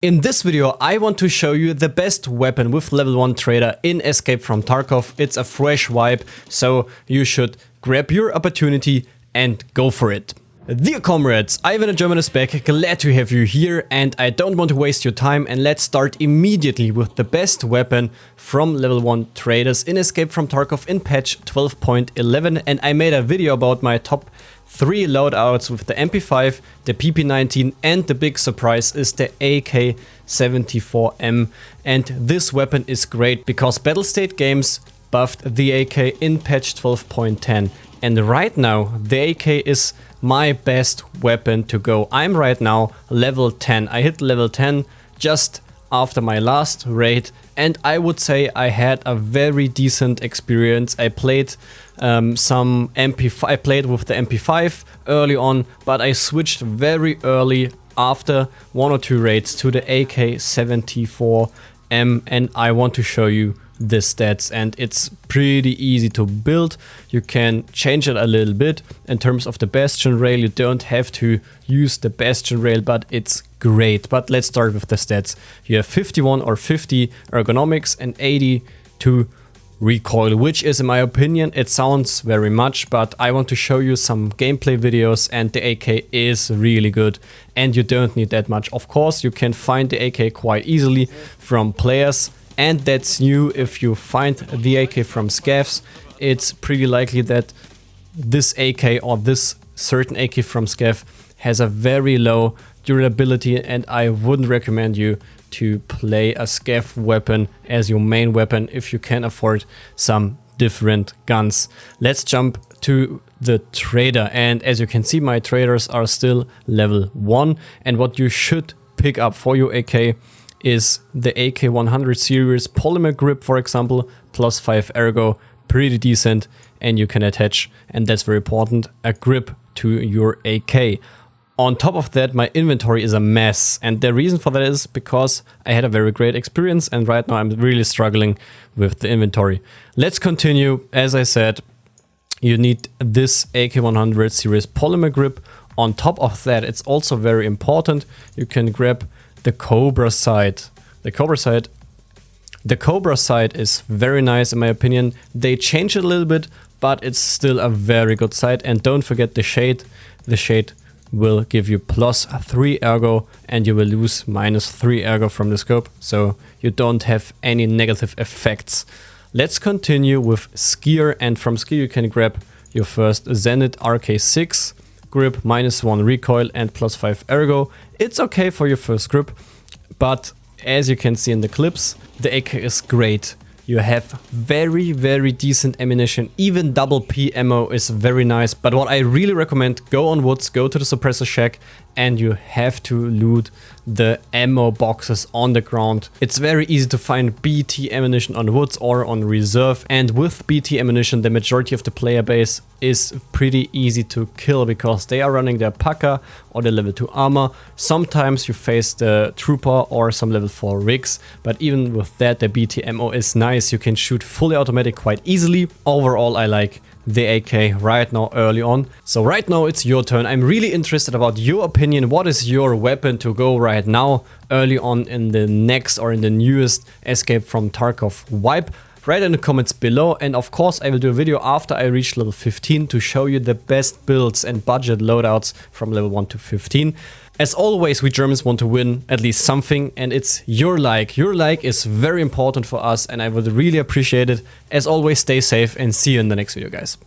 In this video, I want to show you the best weapon with level 1 trader in Escape from Tarkov. It's a fresh vibe, so you should grab your opportunity and go for it. Dear comrades, Ivan German is back, glad to have you here, and I don't want to waste your time, and let's start immediately with the best weapon from level 1 traders in Escape from Tarkov in patch 12.11, and I made a video about my top 3 loadouts with the MP5, the PP19, and the big surprise is the AK-74M. And this weapon is great because Battlestate Games buffed the AK in patch 12.10. And right now, the AK is my best weapon to go. I'm right now level 10. I hit level 10 just after my last raid, and I would say I had a very decent experience. I played some MP5. I played with the MP5 early on, but I switched very early after 1 or 2 raids to the AK-74M, and I want to show you the stats, and it's pretty easy to build. You can change it a little bit. In terms of the Bastion rail, you don't have to use the Bastion rail, but it's great. But let's start with the stats. You have 51 or 50 ergonomics and 82 recoil, which is, in my opinion, it sounds very much, but I want to show you some gameplay videos, and the AK is really good and you don't need that much. Of course, you can find the AK quite easily from players, and that's new. If you find the AK from scavs, it's pretty likely that this AK or this certain AK from scav has a very low durability, and I wouldn't recommend you to play a scav weapon as your main weapon if you can afford some different guns. Let's jump to the trader, and as you can see, my traders are still level 1, and what you should pick up for your AK is the AK-100 series polymer grip, for example, plus 5 ergo, pretty decent, and you can attach, and that's very important, a grip to your AK. On top of that, my inventory is a mess, and the reason for that is because I had a very great experience, and right now I'm really struggling with the inventory. Let's continue. As I said, you need this AK-100 series polymer grip. On top of that, it's also very important, you can grab the Cobra sight. The Cobra sight is very nice in my opinion. They changed it a little bit, but it's still a very good sight. And don't forget the shade. The shade will give you plus 3 ergo, and you will lose minus 3 ergo from the scope, so you don't have any negative effects. Let's continue with skier, and from skier you can grab your first Zenit RK6 grip, minus 1 recoil and plus 5 ergo. It's okay for your first grip, but as you can see in the clips, the AK is great. You have very decent ammunition. Even double P ammo is very nice, but what I really recommend, go on woods, go to the suppressor shack, and you have to loot the ammo boxes on the ground. It's very easy to find BT ammunition on woods or on reserve, and with BT ammunition the majority of the player base is pretty easy to kill because they are running their Paka or the level 2 armor. Sometimes you face the trooper or some level 4 rigs, but even with that the BT ammo is nice. You can shoot fully automatic quite easily. Overall, I like the AK right now early on. So right now it's your turn. I'm really interested about your opinion. What is your weapon to go right now early on in the next or in the newest Escape from Tarkov wipe? Write in the comments below, and of course I will do a video after I reach level 15 to show you the best builds and budget loadouts from level 1 to 15. As always, we Germans want to win at least something, and it's your like. Your like is very important for us, and I would really appreciate it. As always, stay safe and see you in the next video, guys.